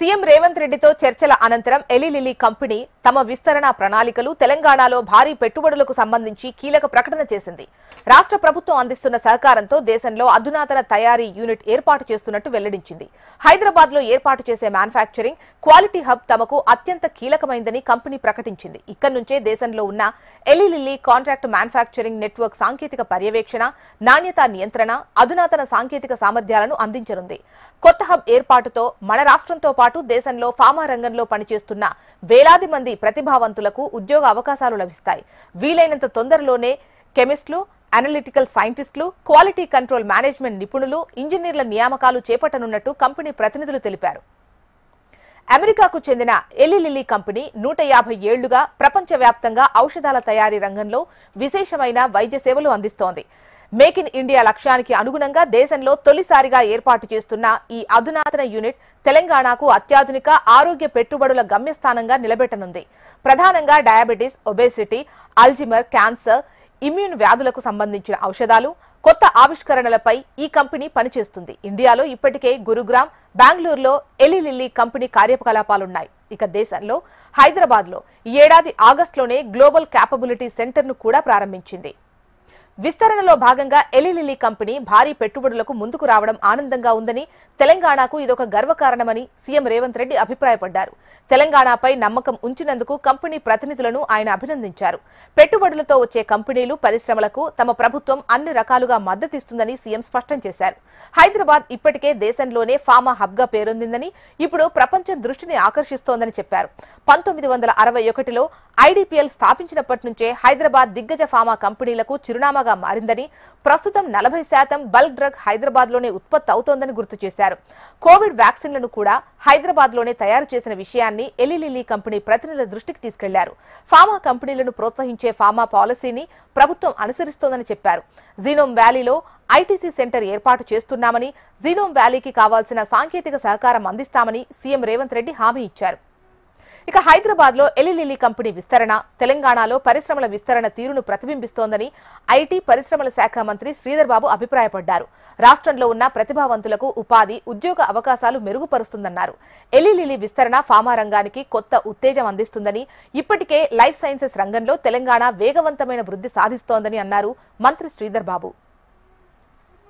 CM Revanth రెడ్డితో చర్చల అనంతరం ఎలి లిల్లీ కంపెనీ తమ విస్తరణ ప్రణాళికలు తెలంగాణలో భారీ పెట్టుబడులకు సంబంధించి కీలక ప్రకటన చేసింది. రాష్ట్ర ప్రభుత్వం అందిస్తున్న సహకారంతో దేశంలో అధునాతన తయారీ యూనిట్ ఏర్పాటు చేస్తున్నట్టు వెల్లడించింది. హైదరాబాద్ లో ఏర్పాటు చేసే మ్యానుఫ్యాక్చరింగ్ క్వాలిటీ హబ్ తమకు అత్యంత కీలకమైందని కంపెనీ ప్రకటించింది. ఇక్కడి నుంచే దేశంలో ఉన్న ఎలి లిల్లీ కాంట్రాక్ట్ మ్యానుఫ్యాక్చరింగ్ నెట్వర్క్ సాంకేతిక పర్యవేక్షణ, నాణ్యతా నియంత్రణ, అధునాతన సాంకేతిక సామర్థ్యాలను అందించనుంది. కొత్త హబ్ ఏర్పాటుతో మన రాష్ట్రంతో పాటు దేశంలో ఫార్మా రంగంలో పనిచేస్తున్న వేలాది మంది ప్రతిభావంతులకు ఉద్యోగ అవకాశాలు లభిస్తాయి. వీలైనంత తొందరలోనే కెమిస్టులు, అనలిటికల్ సైంటిస్టులు, క్వాలిటీ కంట్రోల్ మేనేజ్మెంట్ నిపుణులు, ఇంజనీర్ల నియామకాలు చేపట్టనున్నట్టు కంపెనీ ప్రతినిధులు తెలిపారు. అమెరికాకు చెందిన ఎలి లిల్లీ కంపెనీ 150 ఏళ్లుగా ప్రపంచవ్యాప్తంగా ఔషధాల తయారీ రంగంలో విశేషమైన వైద్య సేవలు అందిస్తోంది. మేక్ ఇన్ ఇండియా లక్ష్యానికి అనుగుణంగా దేశంలో తొలిసారిగా ఏర్పాటు చేస్తున్న ఈ అధునాతన యూనిట్ తెలంగాణకు అత్యాధునిక ఆరోగ్య పెట్టుబడుల గమ్యస్థానంగా నిలబెట్టనుంది. ప్రధానంగా diabetes, obesity, Alzheimer, cancer, immune వ్యాధులకు సంబంధించిన ఔషధాలు, కొత్త ఆవిష్కరణలపై ఈ కంపెనీ పనిచేస్తుంది. ఇండియాలో ఇప్పటికే గురుగ్రామ్, బెంగళూరులో ఎలి లిల్లీ కంపెనీ కార్యకలాపాలున్నాయి. ఇక దేశంలో హైదరాబాద్ లో ఈ ఏడాది ఆగస్టులోనే గ్లోబల్ క్యాపబిలిటీ సెంటర్ ను కూడా ప్రారంభించింది. విస్తరణలో భాగంగా ఎలి లిల్లీ కంపెనీ భారీ పెట్టుబడులకు ముందుకు రావడం ఆనందంగా ఉందని, తెలంగాణకు ఇదొక గర్వకారణమని సీఎం రేవంత్ రెడ్డి అభిప్రాయపడ్డారు. తెలంగాణపై నమ్మకం ఉంచినందుకు కంపెనీ ప్రతినిధులను ఆయన అభినందించారు. పెట్టుబడులతో వచ్చే కంపెనీలు, పరిశ్రమలకు తమ ప్రభుత్వం అన్ని రకాలుగా మద్దతిస్తుందని సీఎం స్పష్టం చేశారు. హైదరాబాద్ ఇప్పటికే దేశంలోనే ఫార్మా హబ్ గా పేరొందిందని, ఇప్పుడు ప్రపంచం దృష్టిని ఆకర్షిస్తోందని చెప్పారు. 1961లో ఐడిపిఎల్ స్థాపించినప్పటి నుంచే హైదరాబాద్ దిగ్గజ ఫార్మా కంపెనీలకు చిరునామా మారిందని, ప్రస్తుతం 40% బల్క్ డ్రగ్ హైదరాబాద్ లోనే ఉత్పత్తి అవుతోందని గుర్తు చేశారు. కోవిడ్ వ్యాక్సిన్లను కూడా హైదరాబాద్ లోనే తయారు చేసిన విషయాన్ని ఎలి లిల్లీ కంపెనీ ప్రతినిధుల దృష్టికి తీసుకెళ్లారు. ఫార్మా కంపెనీలను ప్రోత్సహించే ఫార్మా పాలసీని ప్రభుత్వం అనుసరిస్తోందని చెప్పారు. జీనోమ్ వ్యాలీలో ఐటీసీ సెంటర్ ఏర్పాటు చేస్తున్నామని, జీనోమ్ వ్యాలీకి కావాల్సిన సాంకేతిక సహకారం అందిస్తామని సీఎం రేవంత్ రెడ్డి హామీ ఇచ్చారు. ఇక హైదరాబాద్ లో ఎలి లిల్లీ కంపెనీ విస్తరణ తెలంగాణలో పరిశ్రమల విస్తరణ తీరును ప్రతిబింబిస్తోందని ఐటీ పరిశ్రమల శాఖ మంత్రి శ్రీధర్ బాబు అభిప్రాయపడ్డారు. రాష్ట్రంలో ఉన్న ప్రతిభావంతులకు ఉపాధి, ఉద్యోగ అవకాశాలు మెరుగుపరుస్తుందన్నారు. ఎలి లిల్లీ విస్తరణ ఫార్మా రంగానికి కొత్త ఉత్తేజం అందిస్తుందని, ఇప్పటికే లైఫ్ సైన్సెస్ రంగంలో తెలంగాణ వేగవంతమైన వృద్ధి సాధిస్తోందని అన్నారు మంత్రి శ్రీధర్ బాబు.